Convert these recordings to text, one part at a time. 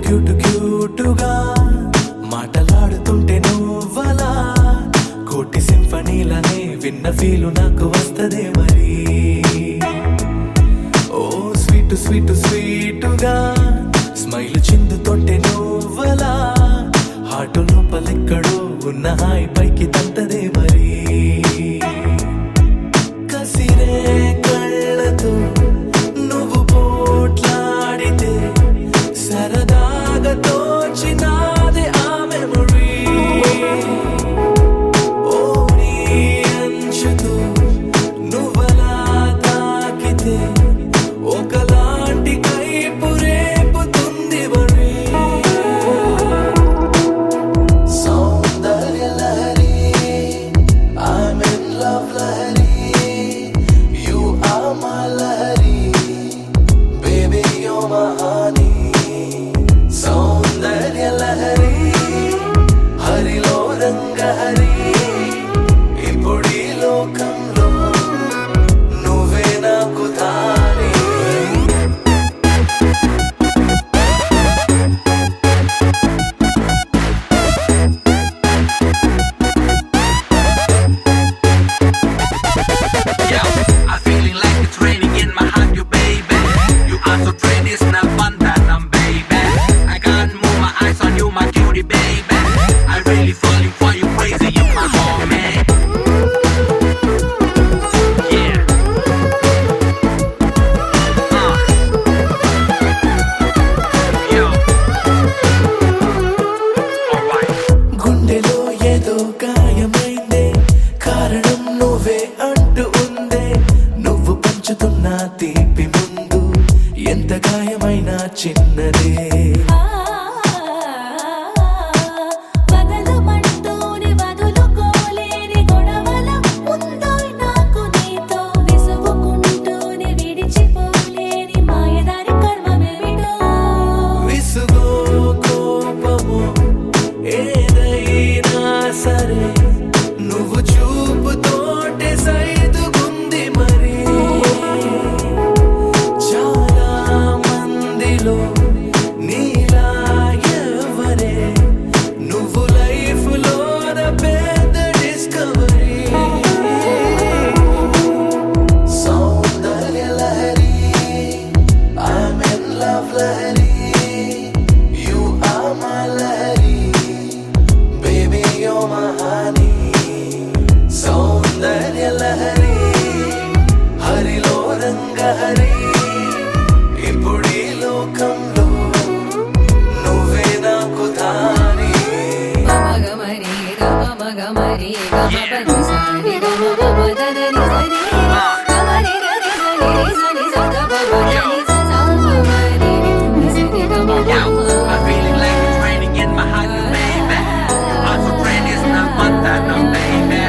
క్యూటుగా మాటలాడుతుంటే నువ్వలా కోటి సింఫనీలనే విన్న ఫీలు నాకు వస్తదే మరి. ఓ స్వీటుగా స్మైల్ చిందుతుంటే నువ్వలా హాటు లోపలెక్కడో ఉన్న హాయి పైకి తంతదే మరి. కసిరే కళ్ళతో నువ్వు పోట్లాడితే సరదాగా తోచినాదే ఆ మెమరీ. ఓ నీ అంచుతో నువ్వలా తాకితే ఒకలాంటి కైపు రేపుతుంది మరి. సౌందర్య Lahari, I'm in love Lahari, you are my Lahari, baby you're my honey. సౌందర్య లహరి, హరిలో రంగ హరి, ఇప్పుడీ లోకంలో నువ్వే నాకు తానే. I'm feeling like it's raining in my heart, you baby. You are so pretty, it's not fun that I'm baby. I can't move my eyes on you, my cutie baby. I really falling for you, crazy, you my homie. Yeah. Yo. Alright. గుండెలో ఏదో గాయమైందే, కారణం నువ్వే అంటూ ఉందే. నువ్వు పంచుతున్న తీపి ముందు ఎంత గాయమైనా చిన్నదే. వదలమంటూనే వదులుకోలేని గొడవల ఉందో నాకు నీతో, విసుగుకుంటూనే విడిచిపోలేని మాయదారి కర్మమేమిటో. విసుగో కోపమో ఏదైనా సరే నువ్వు చూపుతోటే సైదుగుంది మరి. చాలా మందిలో నీలా ఎవరే, నువ్వు లైఫ్ లోన పెద్ద discovery. Soundarya Lahari, I'm in love Lahari, you are my Lahari, baby you're my honey. సౌందర్య లహరి, హరిలో రంగ హరి, ఇప్పుడీ లోకంలో నువ్వే నాకు తానే. గమగమరి గమగమరి గమపది సారి గమపదని సరి గమరి గరి సరి సరి సదపదని సదపమరి సరి గమగమ. I'm feeling like it's raining in my heart, you baby. You are so pretty, it's not fun that I'm baby.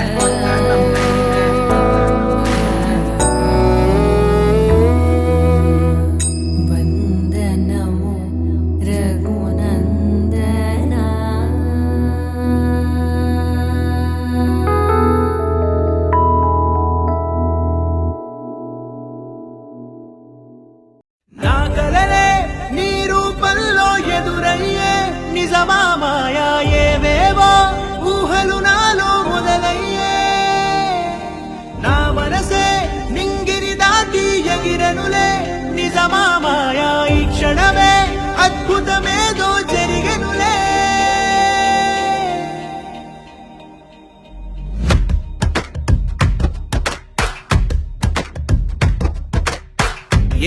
వందనము రఘునందనా. నా కలలే నీ రూపంలో ఎదురయ్యే నిజమా మాయా, ఏవేవో ఊహలు నాలో మొదలయ్యే. నా మనసే నింగిరి దాటి ఎగిరనులే, నిజమా మాయా ఈ క్షణమే అద్భుతమేదో జరిగెనులే.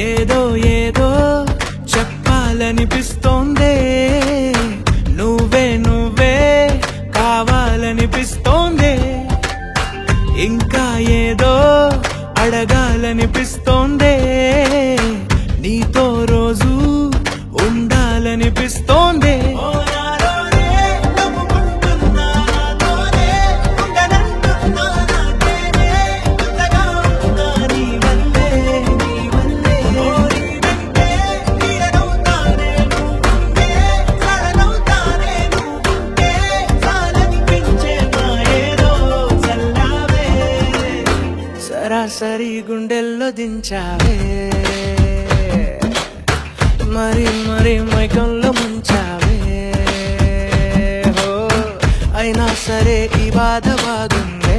ఏదో ఏదో చెప్పాలనిపిస్తోందే, నువ్వే కావాలనిపిస్తోందే. ఇంకా ఏదో అడగాలనిపిస్తోందే, నీతో రోజు ఉండాలనిపిస్తోందే. సరాసరి గుండెల్లో దించావే, మరి మైకంలో ముంచా. అయినా సరే ఈ బాధ బాగుందే.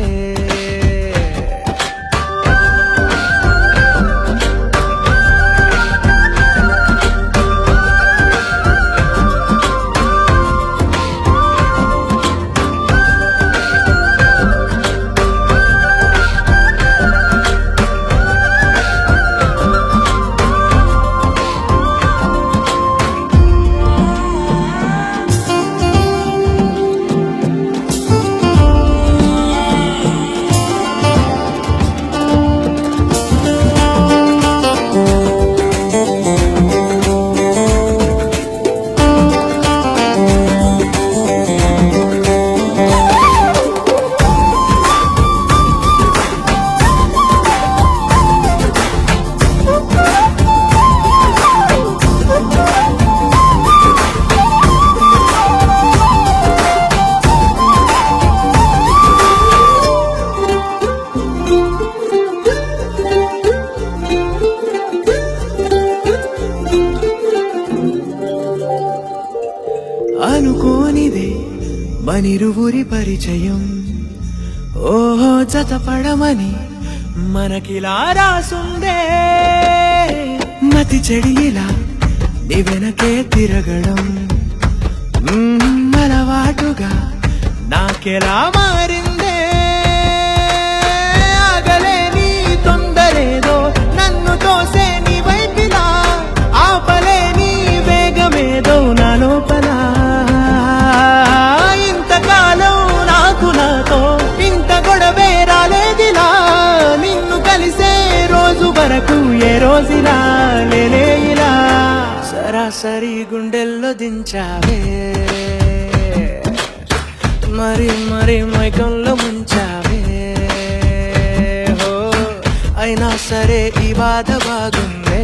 అనుకోనిదే మనిరువురి పరిచయం, ఓహో జతపడమని మనకిలా రాసుందే. మతి చెడిలా నీ వెనకే తిరగడం అలవాటుగా నాకెలా మారిందే. ఆగలేని తొందరేదో నన్ను తోసే నీ వైపిలా, ఆపలేని వేగమేదో నా లోపల. ఇంతకాలం నాకు నాతో ఇంత గొడవే రాలేదిలా, నిన్ను కలిసే రోజు వరకు ఏ రోజులా లేలే ఇలా. సరాసరి గుండెల్లో దించావే, మరి మరి మైకంలో ముంచావే. హో అయినా సరే ఈ బాధ బాగుందే.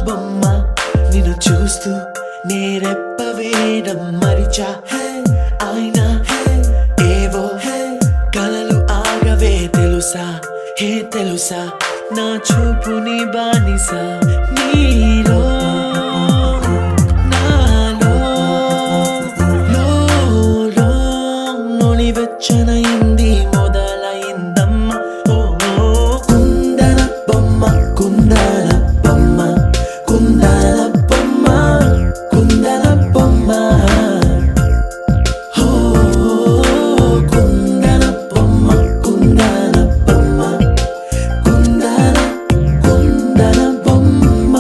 బొమ్మ నిన్ను చూస్తూ నేరెప్ప వేయడం మరిచా. అయినా ఏవో కలలు ఆగవే తెలుసా, హే తెలుసా నా చూపుని బానిసా. నీలో నాలో లో నొలి వెచ్చనైంది మొదలైందమ్మ. ఓ కుందన బొమ్మ కుందన బొమ్మ కుందన బొమ్మ కుందన బొమ్మ. ఓ కుందన బొమ్మ కుందన బొమ్మ కుందన కుందన బొమ్మ.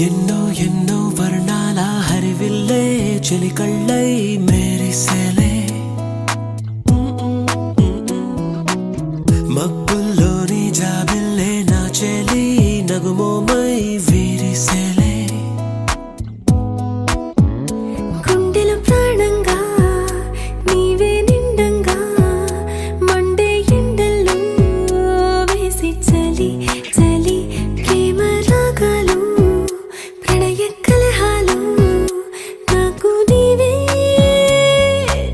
ఎన్నో ఎన్నో వర్ణాల హరివిల్లే చెలికళ్ళై మేరిసేలే మబ్బుల్లోని జాబిల్లే నా చెలి నగుమోమై వీరిసేలే గుండెలో ప్రాణంగా నీవే నిండంగా మండే ఎండల్లో వేసి చలి చలి ప్రేమ రాగాలు ప్రణయ కలహాలు నాకు నీవే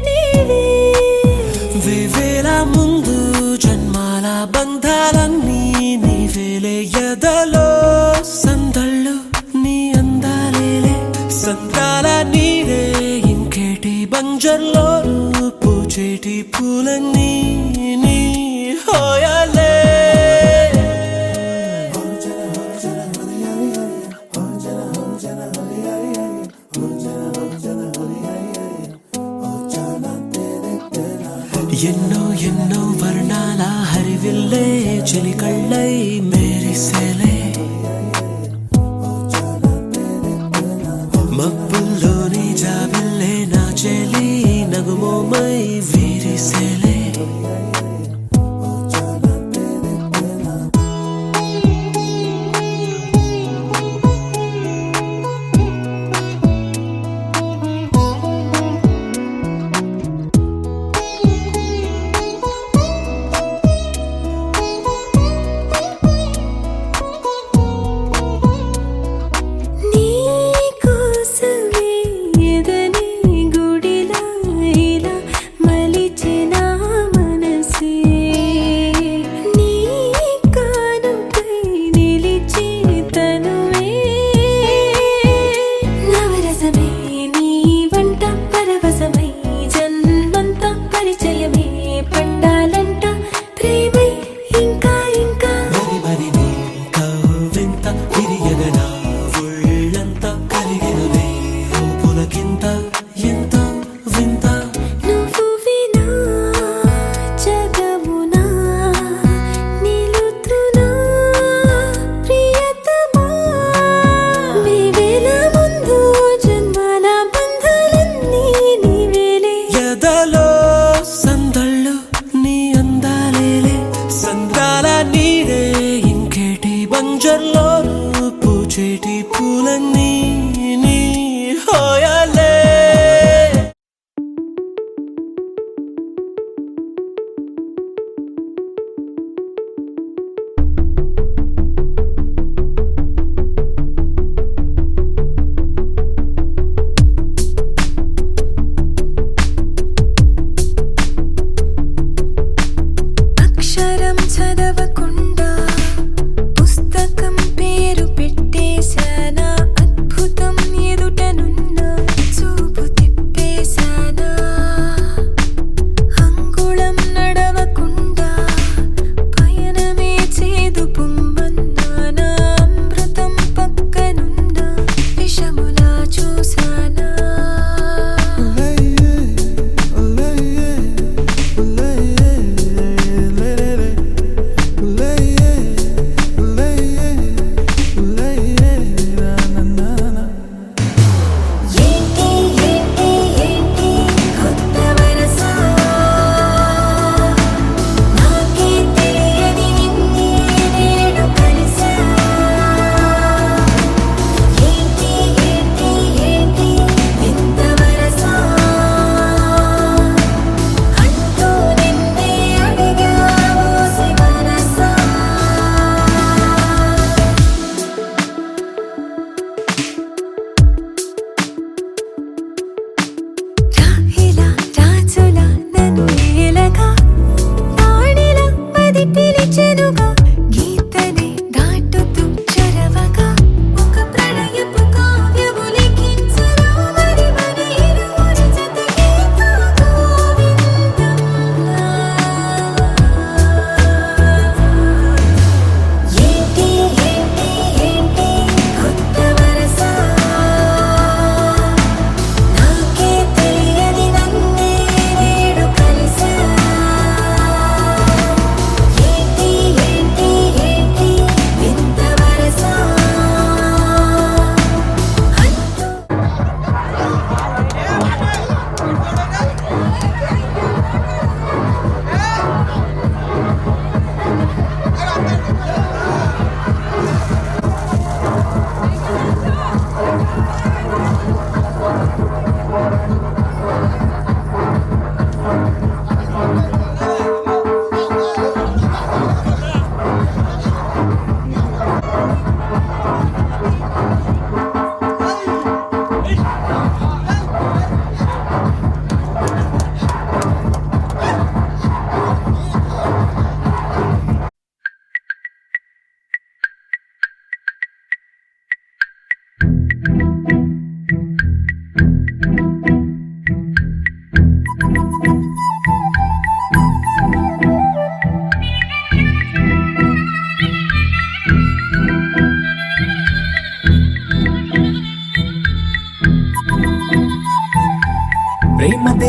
నీవే వేవేల ముందు జన్మాల బంధాలన్నీ నీవేలే ఎదలో సందళ్ళు నీ అందాలేలే సంద్రాల నీరే ఇంకేటి బంజర్లో పూచేటి పూలన్నీ నీ హోయాలే ఎన్నో ఎన్నో వర్ణాల హరివిల్లే చెలికళ్ళై మేరిసేలే మబ్బుల్లోని జాబిల్లే నా చెలి నగుమోమై వీరిసేలే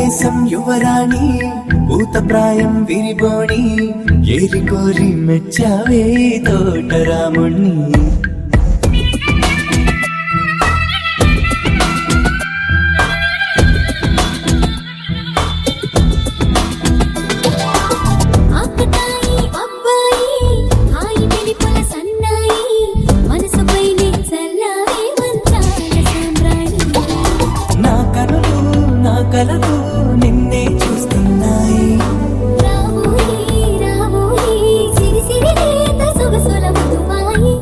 దేశం యువరాణి భూతప్రాయం విరిబోణి ఏరి కోరి మెచ్చావే తోటరాముణ్ణి ఆకతాయి అబ్బాయి హాయి వెలిపల సన్నాయి మనసుపైనే చల్లారే మంచాల సామ్రాణి నా కనులు నా కలలు నిన్నే చూస్తున్నాయి రావోయి రావోయి సిరి సిరి లేత సొగసుల మధుమాయి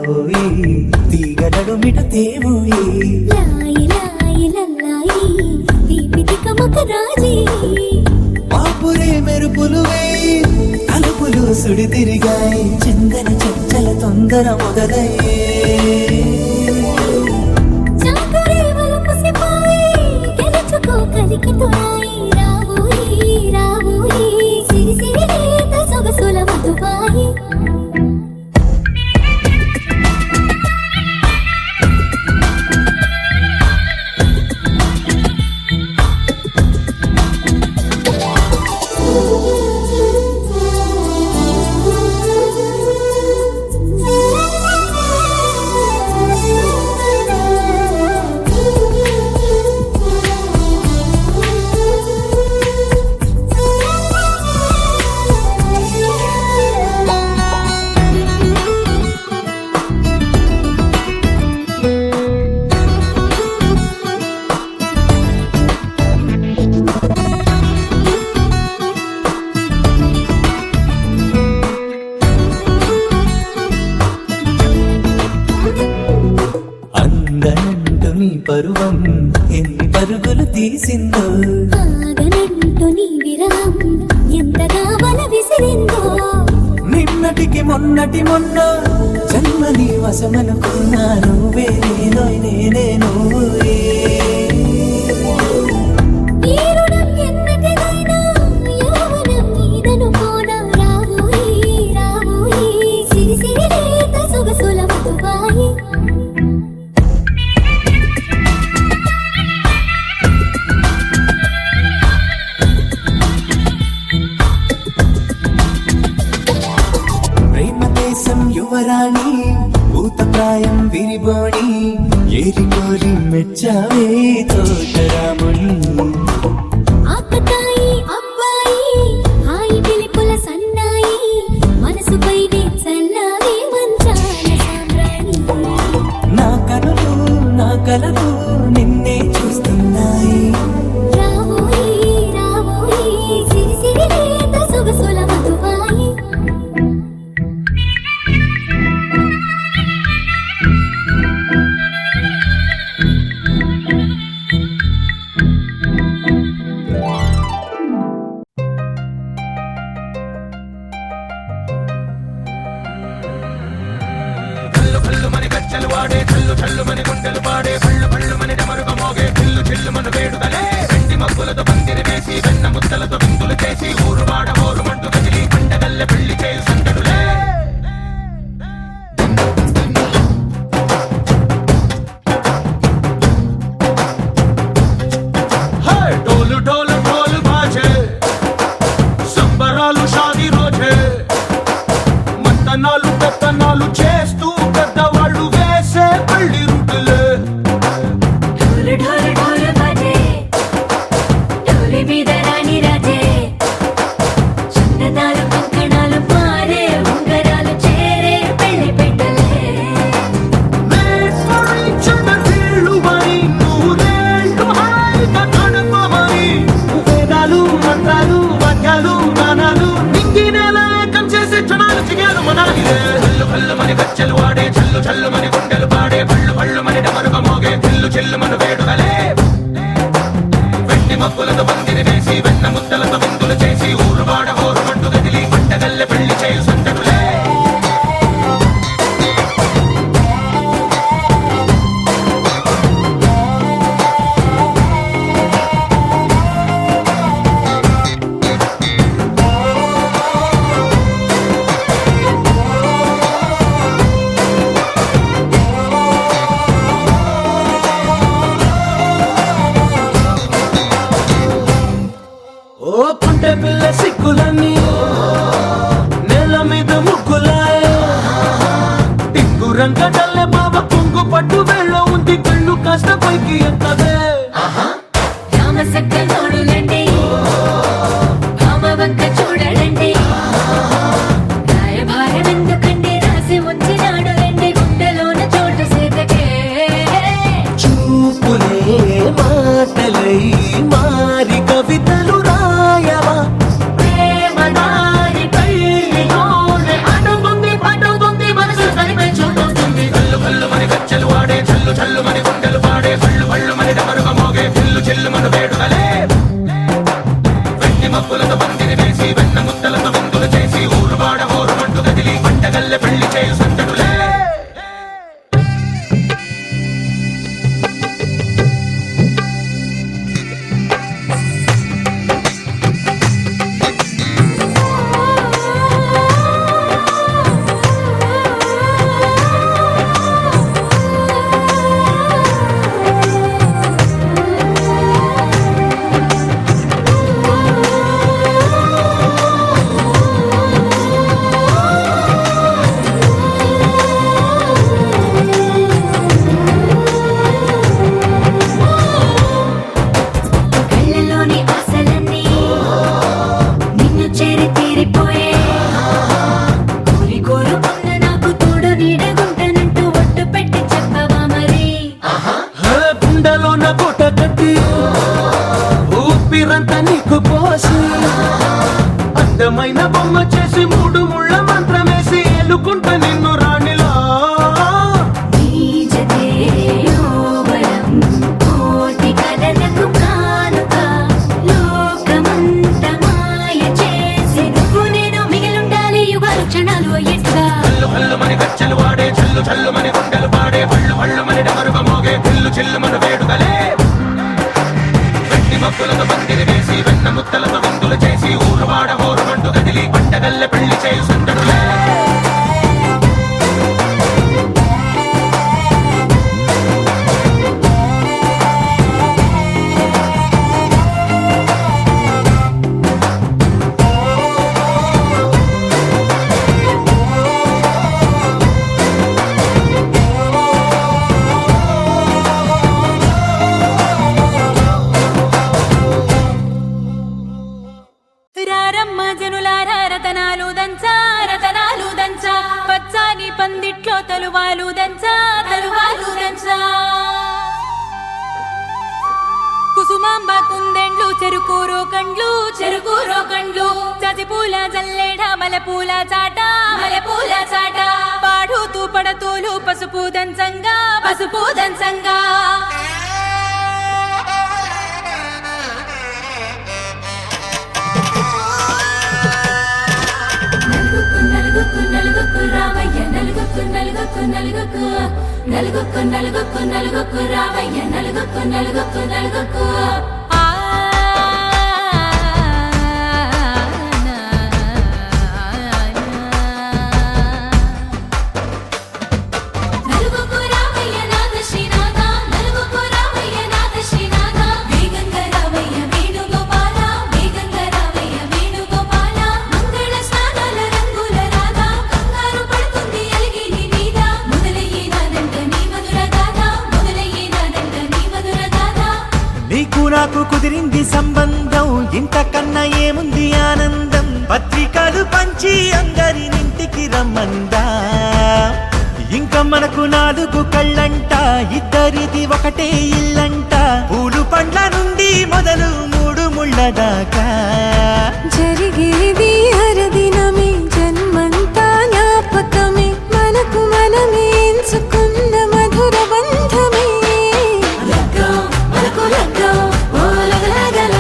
ఓయి తీగ నడుమిట తేవోయి లాయి లాయి లల్లాయి దీపితి కమక రాజీ పాపురే మెరుపులు వేయి తలుపులు సుడి తిరిగాయి చెంగన చెంచల తొందర మొదలయ్యే చాకరే వలపు సిపాయి గెలుచుకో కలికి తోయి రావోయి రావోయి సిరి సిరి లేత సొగసుల మధుబాయి అందనంటు నీ పరువం ఎన్ని పరుగులు తీసిందో ఆగనంటూ నీ విరహం ఎంతగా వల విసిరిందో నిన్నటికి మొన్న జన్మని వశమనుకున్నా నువ్వే నేనే నువ్వే ఈ రుణం ఎన్నటిదైనా యౌవనం నీదనుకోనా రావోయి రావోయి సిరి సిరి లేత సొగసుల మధుబాయి ప్రేమ దేశం యువరాణి భూతప్రాయం విరిబోణి ఏరి కోరి మెచ్చావే తోటరాముణ్ణి ఆకతాయి అబ్బాయి హాయి వెలిపల సన్నాయి మనసుపైనే చల్లారే మంచాల సామ్రాణి నా కనులు నా కలలు నిన్నే చూస్తున్నాయి రావోయి రావోయి సిరి సిరి లేత సొగసుల మధుబాయి ढोल ढोल ढोल बाजे సంబరాలు షాదీ రోజే మంతనాలు పెత్తనాలు చేస్తూ పెద్దవాళ్ళు వేసే పెళ్లి రుటులే ढोल ढोल ढोल बाजे ढोली మీద రాణి రాజే చందనాలు కంకణాలు మారే ఉంగరాలు చేరే పెళ్లి పెట్టలే మబ్బులతో పందిరి వేసి వెన్న ముద్దలతో విందులు చేసి ఊరువాడ హోరుమంటూ కదిలి పంటగల్లె పెళ్లి చేయు సందడులే. ఓ పుంటె పిల్ల సిక్కులన్నీ నేల మీద ముగ్గులాయ టింగు రంగడల్లె బాబ కుంగు పట్టు వేళ్ళ ఉంది కళ్ళు కాస్త పైకి ఎత్తదే. రామసక్క నోడులండి రామవంక చూడడండి రాయభారం ఎందుకండి రాసి ఉంచినాడు రండి గుండెలోన చోటు సేతకే. చూపులే మాటలై మారి కవితలు రాయవా ప్రేమదారి పెళ్లిలోనే అడుగుంది పట్టుకుంది మనసు కలిపే చూడుతుంది. కళ్ళు కళ్ళు మని గచ్చలు వాడే చల్లు చల్లు మని గుండెలు పాడే కళ్ళు కళ్ళు మని డమరుగ మోగే చిల్లు చిల్లు మన వేడుకలే. వెండి మబ్బులతో పందిరి వేసి వెన్న ముద్దలతో విందులు చేసి ఊరువాడ హోరుమంటూ కదిలి పంటగల్లె పెళ్లి చేయు సందడులే. కళ్ళలోని ఆశలన్నీ నిన్ను చేరి తీరిపోయే కోరి కోరుకున్న నాకు తోడు నీడగుంటానంటూ ఒట్టు పెట్టి చెప్పవా మరి. గుండెలోన గుట కట్టి ఊపిరంతా నీకు పోసి అందమైన బొమ్మ చేసి మూడు ముళ్ళ మంత్రమేసి ఎలుకుంట నిన్ను రాణిలా. నీజతే యోవరం కోటి కలలకు కానుక లోకమంత మాయ చేసి నువ్వు నేను మిగిలుండాలి యుగాలు క్షణాలు అయ్యేట్టుగా. కళ్ళు కళ్ళు మని గచ్చలు వాడే చల్లు చల్లు మని గుండెలు పాడే పళ్ళు పళ్ళు మని డమరుగ మోగే చిల్లు చిల్లు మన వేడుకలే. వెండి మబ్బులతో పందిరి వేసి వెన్న ముద్దలతో విందులు చేసి ఊరువాడ హోరుమంటూ కదిలి పంటగల్లె పెళ్లి చేయు సందడులే. రారమ్మ జనులారా రతనాలు దంచా రతనాలు దంచా పచ్చాని పందిట్లో తలువాలు దంచా తలువాలు దంచా. కుసుమాంబ కుందెండ్లు చెరుకూరో కండ్లు చెరుకూరో కండ్లు చసిపూల జల్లేడ మలపూల చాట మలపూల చాట పాడుతూ పడతోలు పసుపు దంచంగా పసుపు దంచంగా. నలుగుకు నలుగుకు రావయ్య నలుగుకు నలుగుకు నలుగుకు నలుగుకు నలుగుకు నలుగుకు రావయ్య నలుగుకు నలుగుకు నలుగుకు. నలుగుకు రావయ్య నాథ శ్రీనాథ నలుగుకు రావయ్య నాథ శ్రీనాథ వేగంగా రావయ్య వేణుగోపాల వేగంగా రావయ్య వేణుగోపాల. మంగళ స్నానాల రంగుల రాధ కంగారు పడుతుంది అలిగి నీ మీద మొదలయ్యేనాదంట నీ మధుర గాథ మొదలయ్యేనాదంట నీ మధుర గాథ. నీకు నాకు కుదిరింది సంబంధం ఇంతకన్నా ఏముంది ఆనందం పత్రికలు పంచి అందరినింటికి రమ్మందా ఇంకా మనకు నాలుగు కళ్ళంట ఇద్దరిది ఒకటే ఇల్లంట పూలు పండ్ల నుండి మొదలు మూడు ముళ్ళ దాకా జరిగేది హరదినమే జన్మంతా జ్ఞాపకమే మనకు మనమే ఎంచుకున్న మధుర బంధమే లగ్గో మనకు లగ్గో ఓ లగలగల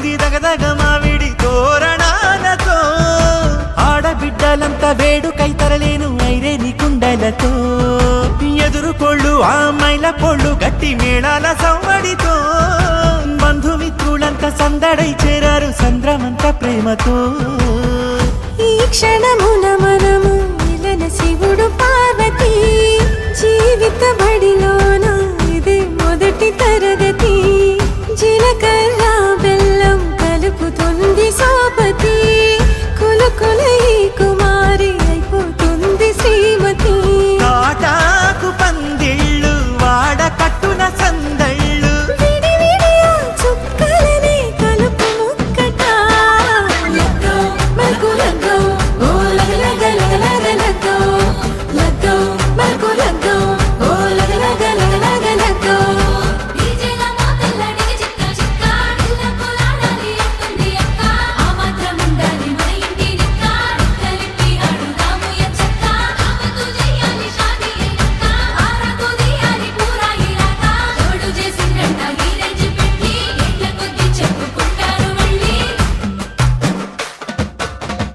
మురిసింది దగదగ మావిడి తోరణాలతో ఆడబిడ్డలంతా వేడుకై తరలేను ఐరేని కుండలతో ఎదురుకోళ్ళు ఆ మైల కోళ్ళు గట్టి మేళాల సవ్వడితో బంధుమిత్రులంతా సందడై చేరారు సంద్రమంత ప్రేమతో ఈ క్షణమున మనము మిలన శివుడు పార్వతి జీవిత బడిలోన ఇదే మొదటి తరగతి జీలకర్ర